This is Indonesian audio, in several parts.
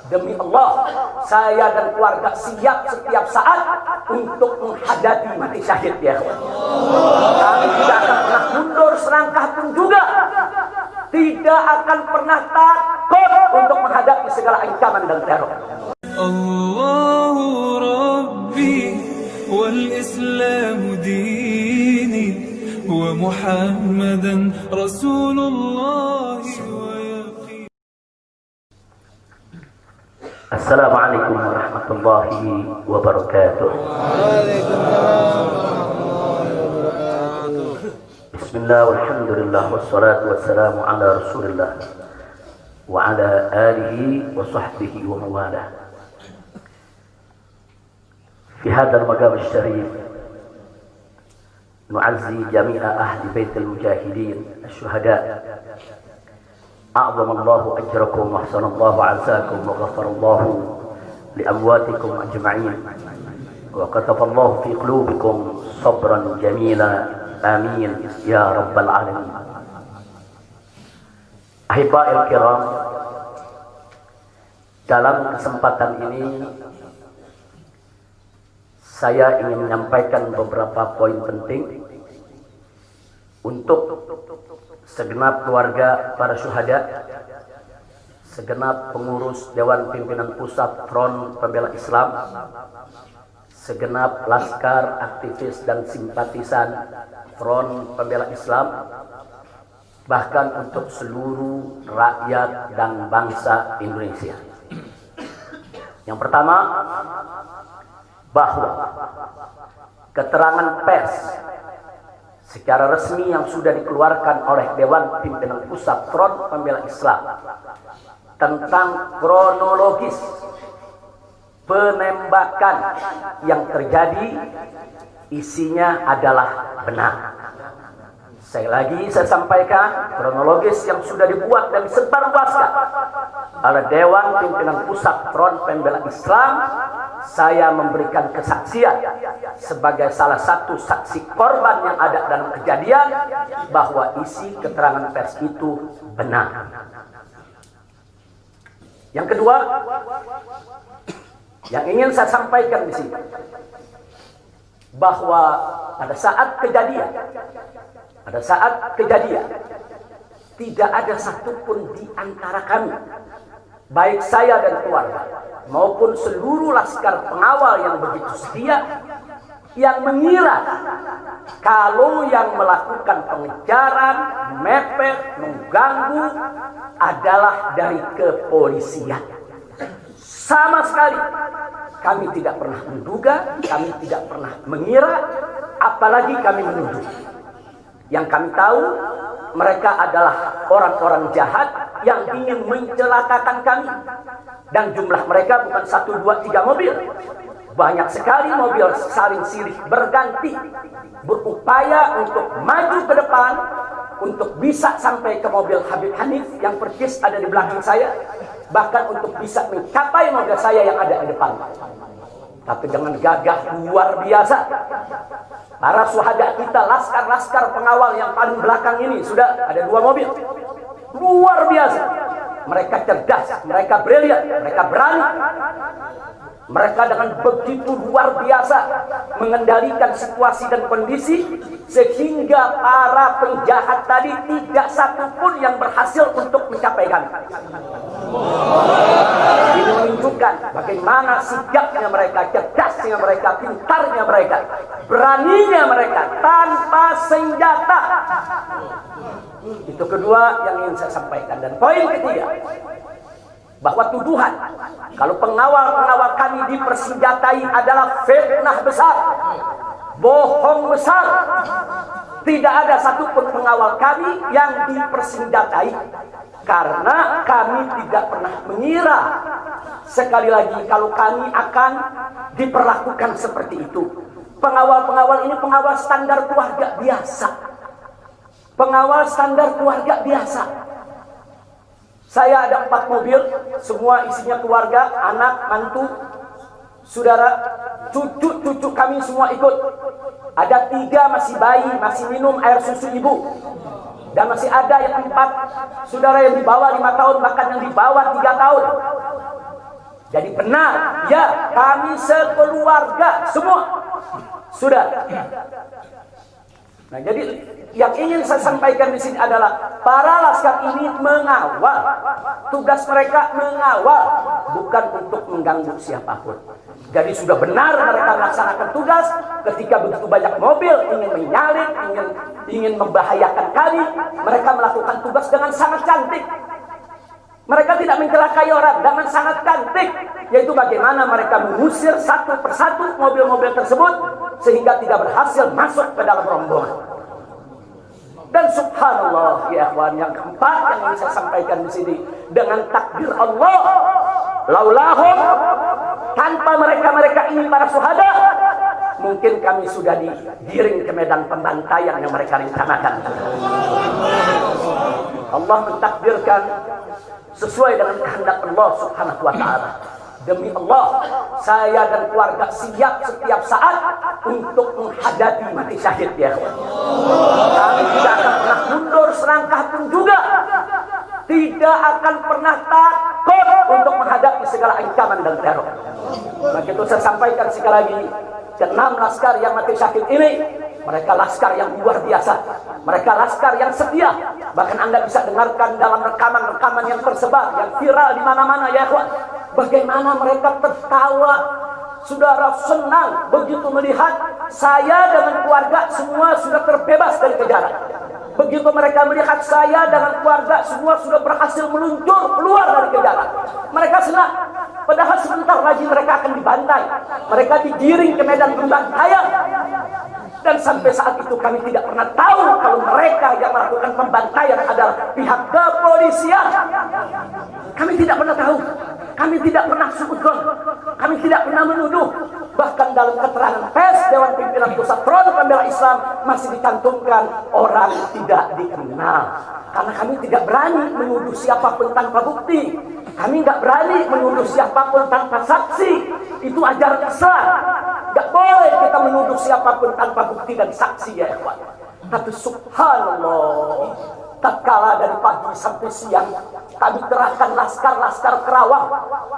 Demi Allah, saya dan keluarga siap setiap saat untuk menghadapi mati syahid ya. Kami tidak akan pernah mundur selangkah pun juga. Tidak akan pernah takut untuk menghadapi segala ancaman dan teror. Allahu Rabbi wal Islam dini wa Muhammadan Rasulullah. Assalamualaikum warahmatullahi wabarakatuh. Bismillah walhamdulillah wassalatu wassalamu ala rasulillah wa ala alihi wa sahbihi wa mawalah. Fi hadha al-maqam al-sharif nu'azzi jami'a ahli bait al-mujahidin al-shuhada. أعظم الله أجركم وأحسن الله عزاكم وغفر الله لأمواتكم أجمعين وكتب الله في قلوبكم صبرا جميلا آمين يا رب العالمين. أحبائي الكرام, dalam kesempatan ini saya ingin menyampaikan beberapa poin penting untuk segenap keluarga para syuhada, segenap pengurus Dewan Pimpinan Pusat Front Pembela Islam, segenap laskar, aktivis dan simpatisan Front Pembela Islam, bahkan untuk seluruh rakyat dan bangsa Indonesia. Yang pertama, bahwa keterangan pers secara resmi yang sudah dikeluarkan oleh Dewan Pimpinan Pusat Front Pembela Islam tentang kronologis penembakan yang terjadi isinya adalah benar. Saya sampaikan kronologis yang sudah dibuat dan disebarluaskan oleh Dewan Pimpinan Pusat Front Pembela Islam. Saya memberikan kesaksian sebagai salah satu saksi korban yang ada dalam kejadian bahwa isi keterangan pers itu benar. Yang kedua, yang ingin saya sampaikan di sini, bahwa pada saat kejadian tidak ada satupun di antara kami, baik saya dan keluarga maupun seluruh laskar pengawal yang begitu setia, yang mengira kalau yang melakukan pengejaran, mepet, mengganggu adalah dari kepolisian. Sama sekali kami tidak pernah menduga, kami tidak pernah mengira, apalagi kami menuduh. Yang kami tahu, mereka adalah orang-orang jahat yang ingin mencelakakan kami. Dan jumlah mereka bukan 1, 2, 3 mobil. Banyak sekali mobil saling silih berganti, berupaya untuk maju ke depan, untuk bisa sampai ke mobil Habib Hanif yang persis ada di belakang saya, bahkan untuk bisa mencapai mobil saya yang ada di depan. Tapi dengan gagah luar biasa, para syuhada kita, laskar-laskar pengawal yang paling belakang ini, sudah ada 2 mobil. Luar biasa. Mereka cerdas, mereka brilian, mereka berani. Mereka dengan begitu luar biasa mengendalikan situasi dan kondisi, sehingga para penjahat tadi tidak satupun yang berhasil untuk mencapai kami. Ini menunjukkan bagaimana sigapnya mereka, cerdasnya mereka, pintarnya mereka, beraninya mereka tanpa senjata. Itu kedua yang ingin saya sampaikan. Dan poin ketiga, bahwa tuduhan kalau pengawal-pengawal kami dipersenjatai adalah fitnah besar, bohong besar. Tidak ada satupun pengawal kami yang dipersenjatai, karena kami tidak pernah mengira, sekali lagi, kalau kami akan diperlakukan seperti itu. Pengawal-pengawal ini pengawal standar keluarga biasa. Pengawal standar keluarga biasa. Saya ada 4 mobil, semua isinya keluarga, anak, mantu, saudara, cucu-cucu kami semua ikut. Ada 3 masih bayi, masih minum air susu ibu. Dan masih ada yang 4 saudara yang di bawah 5 tahun, bahkan yang di bawah 3 tahun. Jadi benar, ya, kami sekeluarga semua sudah. Nah, jadi yang ingin saya sampaikan di sini adalah para laskar ini mengawal. Tugas mereka mengawal, bukan untuk mengganggu siapapun. Jadi sudah benar mereka melaksanakan tugas. Ketika begitu banyak mobil ingin menyalip, ingin membahayakan kami, mereka melakukan tugas dengan sangat cantik. Mereka tidak mencelakai orang dengan sangat cantik, yaitu bagaimana mereka mengusir satu persatu mobil-mobil tersebut sehingga tidak berhasil masuk ke dalam rombongan. Dan subhanallah, ya ikhwan, yang keempat yang ingin saya sampaikan di sini, dengan takdir Allah, laulahum, tanpa mereka ini para syuhada, mungkin kami sudah digiring ke medan pembantaian yang mereka rencanakan. Allah mentakdirkan sesuai dengan kehendak Allah Subhanahu wa ta'ala. Demi Allah, saya dan keluarga siap setiap saat untuk menghadapi mati syahid, ya. Kami tidak akan pernah mundur selangkah pun juga. Tidak akan pernah takut untuk menghadapi segala ancaman dan teror. Maka itu saya sampaikan sekali lagi, ke-6 laskar yang mati syahid ini, mereka laskar yang luar biasa. Mereka laskar yang setia. Bahkan Anda bisa dengarkan dalam rekaman-rekaman yang tersebar, yang viral di mana-mana, ya ikhwan. Bagaimana mereka tertawa, saudara, senang begitu melihat saya dengan keluarga semua sudah terbebas dari kejaran. Begitu mereka melihat saya dengan keluarga semua sudah berhasil meluncur keluar dari kejaran, mereka senang. Padahal sebentar lagi mereka akan dibantai. Mereka digiring ke medan pembantaian. Dan sampai saat itu kami tidak pernah tahu kalau mereka yang melakukan pembantaian adalah pihak kepolisian. Kami tidak pernah tahu. Kami tidak pernah suudzon. Kami tidak pernah menuduh. Bahkan dalam keterangan pers Dewan Pimpinan Pusat Front Pembela Islam masih dicantumkan orang tidak dikenal. Karena kami tidak berani menuduh siapapun tanpa bukti. Kami nggak berani menuduh siapapun tanpa saksi. Itu ajaran Islam. Nggak boleh kita menuduh siapapun tanpa bukti dan saksi, ya ikhwan. Tapi subhanallah, tatkala dari pagi sampai siang kami kerahkan laskar-laskar Kerawang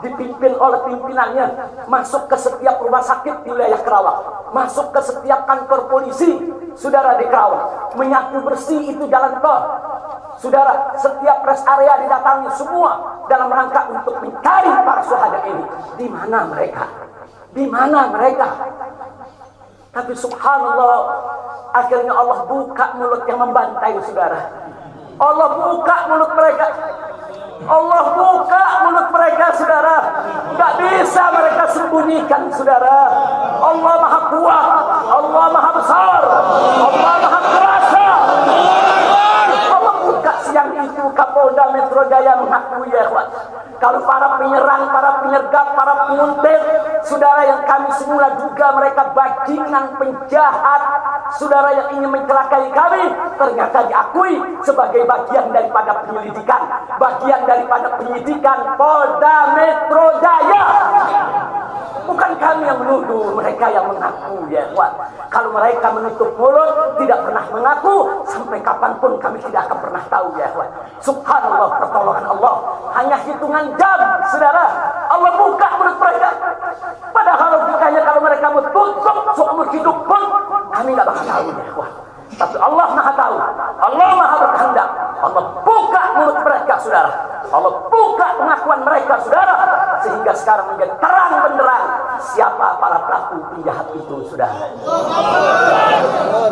dipimpin oleh pimpinannya masuk ke setiap rumah sakit di wilayah Kerawang, masuk ke setiap kantor polisi, saudara, di Kerawang, menyapu bersih itu jalan tol. Saudara, setiap rest area didatangi semua dalam rangka untuk mencari para syuhada ini. Di mana mereka? Di mana mereka? Tapi subhanallah, akhirnya Allah buka mulut yang membantai, saudara. Allah buka mulut mereka. Allah buka mulut mereka, saudara. Gak bisa mereka sembunyikan, saudara. Allah maha kuat, Allah maha besar, Allah maha kuasa. Allah buka siang itu. Kapolda Metro Jaya mengakui, ya ikhwan, kalau para penyerang, para penyergap, para penguntit, saudara, yang kami semula duga mereka bajingan penjahat, saudara, yang ingin mencelakai kami, ternyata diakui sebagai bagian daripada penyelidikan, bagian daripada penyidikan Polda Metro Jaya. Bukan kami yang menuduh, mereka yang mengaku, ya ikhwan. Kalau mereka menutup mulut, tidak pernah mengaku, sampai kapanpun kami tidak akan pernah tahu, ya ikhwan. Subhanallah, pertolongan Allah hanya hitungan jam, saudara. Allah buka mulut mereka. Padahal logikanya kalau mereka mau tutup seumur hidup pun kami nggak bakal tahu, ya ikhwan. Tapi Allah maha tahu, Allah maha berkehendak. Allah buka mulut mereka, saudara. Allah buka pengakuan mereka, saudara, sehingga sekarang menjadi terang benderang siapa para pelaku penjahat itu, saudara.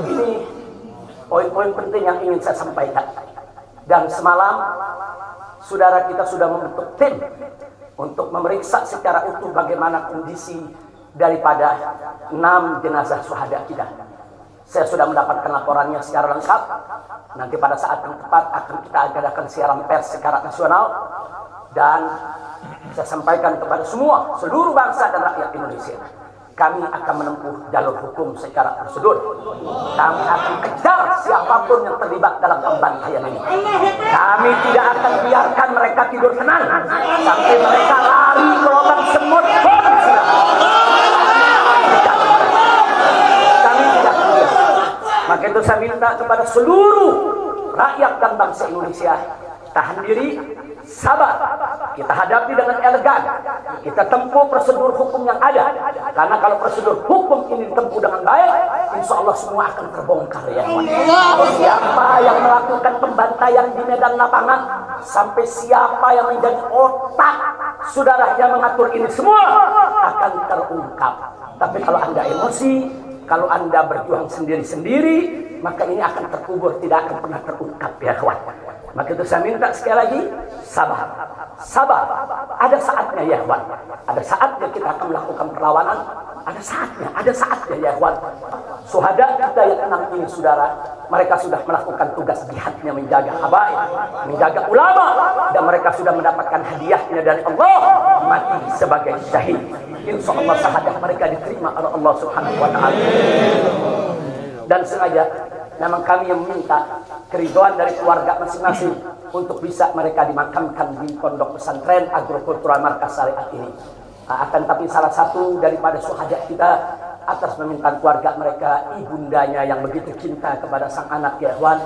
Ini poin-poin penting yang ingin saya sampaikan. Dan semalam, saudara, kita sudah membentuk tim untuk memeriksa secara utuh bagaimana kondisi daripada 6 jenazah syuhada kita. Saya sudah mendapatkan laporannya secara lengkap. Nanti pada saat yang tepat akan kita adakan siaran pers secara nasional. Dan saya sampaikan kepada semua, seluruh bangsa dan rakyat Indonesia, kami akan menempuh jalur hukum secara prosedur. Kami akan kejar siapapun yang terlibat dalam pembantaian ini. Kami tidak akan biarkan mereka tidur tenang sampai mereka lari ke lubang semut pun. Kami tidak biar. Maka itu saya minta kepada seluruh rakyat dan bangsa Indonesia, tahan diri, sabar. kita hadapi dengan elegan, kita tempuh prosedur hukum yang ada. Karena kalau prosedur hukum ini ditempuh dengan baik, insya Allah semua akan terbongkar ya. Siapa yang melakukan pembantaian di medan lapangan, sampai siapa yang menjadi otak saudara yang mengatur ini semua akan terungkap. Tapi kalau Anda emosi, kalau Anda berjuang sendiri-sendiri, maka ini akan terkubur, tidak akan pernah terungkap ya kawan. Maka itu saya minta sekali lagi, sabar. Sabar. Ada saatnya ya kawan. Ada saatnya kita akan melakukan perlawanan. Ada saatnya ya kawan. Syuhada kita yang 6 ini saudara, mereka sudah melakukan tugas jihadnya menjaga habaib, menjaga ulama, dan mereka sudah mendapatkan hadiahnya dari Allah, mati sebagai syahid. Insya Allah syahadah mereka diterima oleh Allah Subhanahu wa Ta'ala. Dan sengaja memang kami yang meminta keriduan dari keluarga masing-masing untuk bisa mereka dimakamkan di pondok pesantren agrokultural markas syariat ini. Akan tapi salah satu daripada syuhada kita atas permintaan keluarga mereka, ibundanya yang begitu cinta kepada sang anak ya ikhwan,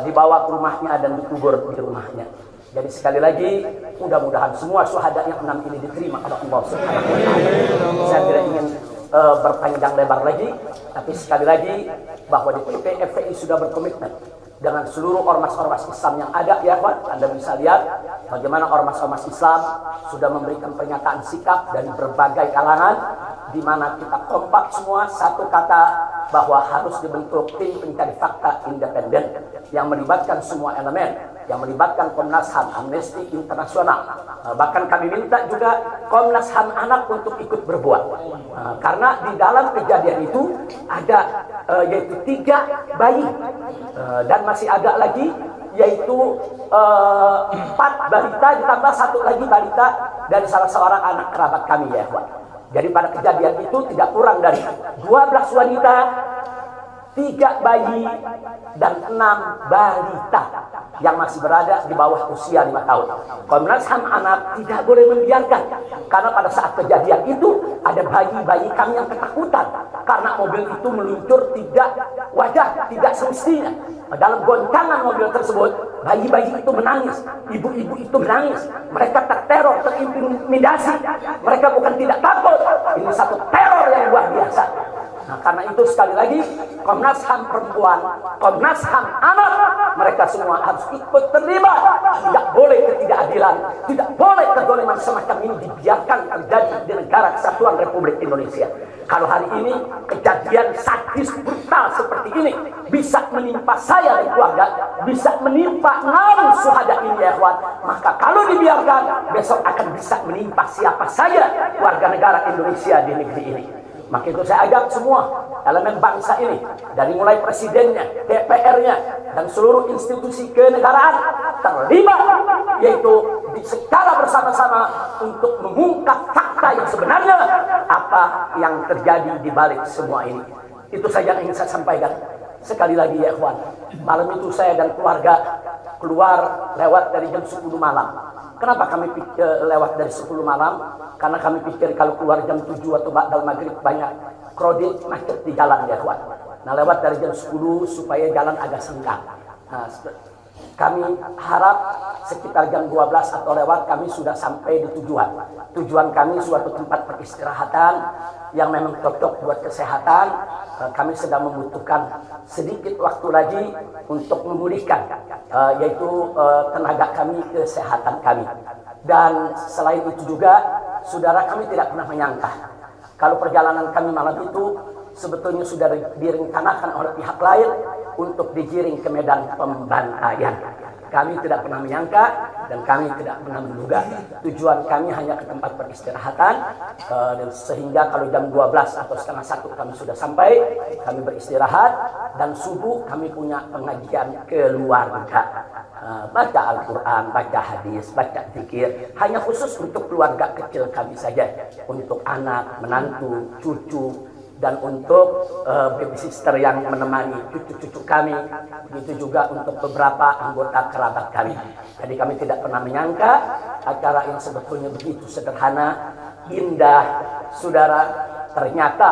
dibawa ke rumahnya dan dikubur di rumahnya. Jadi sekali lagi, mudah-mudahan semua syuhada yang 6 ini diterima oleh Allah Subhanahu wa Ta'ala. Saya tidak ingin berpanjang lebar lagi, tapi sekali lagi bahwa DPP FPI sudah berkomitmen dengan seluruh ormas-ormas Islam yang ada ya kawan. Anda bisa lihat bagaimana ormas-ormas Islam sudah memberikan pernyataan sikap dari berbagai kalangan, di mana kita kompak semua satu kata bahwa harus dibentuk tim pencari fakta independen yang melibatkan semua elemen, yang melibatkan Komnas HAM, Amnesty Internasional. Bahkan kami minta juga Komnas HAM anak untuk ikut berbuat. Karena di dalam kejadian itu ada yaitu 3 bayi dan masih ada lagi yaitu 4 balita ditambah 1 lagi balita dari salah seorang anak kerabat kami ya Pak. Jadi pada kejadian itu tidak kurang dari 12 wanita, 3 bayi dan 6 balita yang masih berada di bawah usia 5 tahun. Komnas HAM anak tidak boleh membiarkan, karena pada saat kejadian itu ada bayi-bayi kami yang ketakutan karena mobil itu meluncur tidak wajar, tidak semestinya. Dalam goncangan mobil tersebut, bayi-bayi itu menangis, ibu-ibu itu menangis, mereka terteror, terintimidasi. Mereka bukan tidak takut, ini satu teror yang luar biasa. Nah, karena itu sekali lagi Komnas HAM perempuan, Komnas HAM anak, mereka semua harus ikut terlibat. Tidak boleh ketidakadilan, tidak boleh kezaliman semacam ini dibiarkan terjadi di negara kesatuan Republik Indonesia. Kalau hari ini kejadian sadis brutal seperti ini bisa menimpa saya dan keluarga, bisa menimpa 6 syuhada ini ya kawan, maka kalau dibiarkan besok akan bisa menimpa siapa saja warga negara Indonesia di negeri ini. Maka itu saya ajak semua elemen bangsa ini, dari mulai presidennya, DPR-nya, dan seluruh institusi kenegaraan terlibat, yaitu secara bersama-sama untuk mengungkap fakta yang sebenarnya apa yang terjadi di balik semua ini. Itu saja yang ingin saya sampaikan. Sekali lagi ya ikhwan, malam itu saya dan keluarga keluar lewat dari jam 10 malam. Kenapa kami lewat dari 10 malam? Karena kami pikir kalau keluar jam 7 atau ba'dal maghrib banyak krodit macet di jalan ya kawan. Nah, lewat dari jam 10 supaya jalan agak senggang. Nah, kami harap sekitar jam 12 atau lewat kami sudah sampai di tujuan. Tujuan kami suatu tempat peristirahatan yang memang cocok buat kesehatan. Kami sedang membutuhkan sedikit waktu lagi untuk memulihkan yaitu tenaga kami, kesehatan kami. Dan selain itu juga, saudara, kami tidak pernah menyangka kalau perjalanan kami malam itu sebetulnya sudah direncanakan oleh pihak lain untuk digiring ke medan pembantaian. Kami tidak pernah menyangka dan kami tidak pernah menduga. Tujuan kami hanya ke tempat peristirahatan, dan sehingga kalau jam 12 atau setengah 1 kami sudah sampai, kami beristirahat, dan subuh kami punya pengajian keluarga. Baca Al-Quran, baca hadis, baca zikir, hanya khusus untuk keluarga kecil kami saja, untuk anak, menantu, cucu, dan untuk babysitter yang menemani cucu-cucu kami, begitu juga untuk beberapa anggota kerabat kami. Jadi kami tidak pernah menyangka acara yang sebetulnya begitu sederhana, indah, saudara, ternyata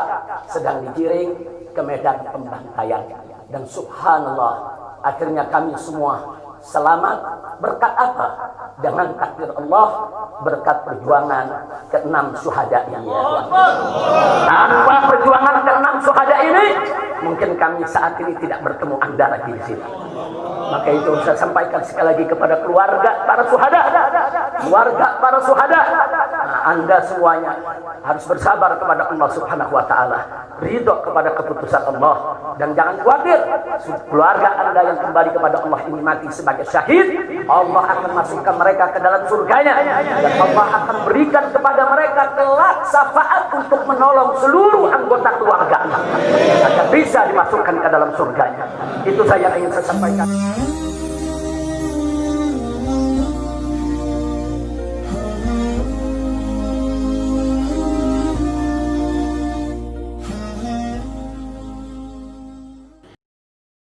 sedang digiring ke medan pembantaian. Dan subhanallah, akhirnya kami semua Selamat berkat apa? Dengan takdir Allah, berkat perjuangan ke-6 syuhada ini. Tanpa perjuangan ke-6 syuhada ini, mungkin kami saat ini tidak bertemu Anda lagi di sini. Maka itu saya sampaikan sekali lagi kepada keluarga para syuhada. Keluarga para syuhada, Anda semuanya harus bersabar kepada Allah Subhanahu wa taala, ridho kepada keputusan Allah, dan jangan khawatir, keluarga Anda yang kembali kepada Allah ini mati sebagai syahid, Allah akan masukkan mereka ke dalam surganya, dan Allah akan berikan kepada mereka kelak syafaat untuk menolong seluruh anggota keluarga agar bisa dimasukkan ke dalam surganya. Itu saja yang ingin saya sampaikan.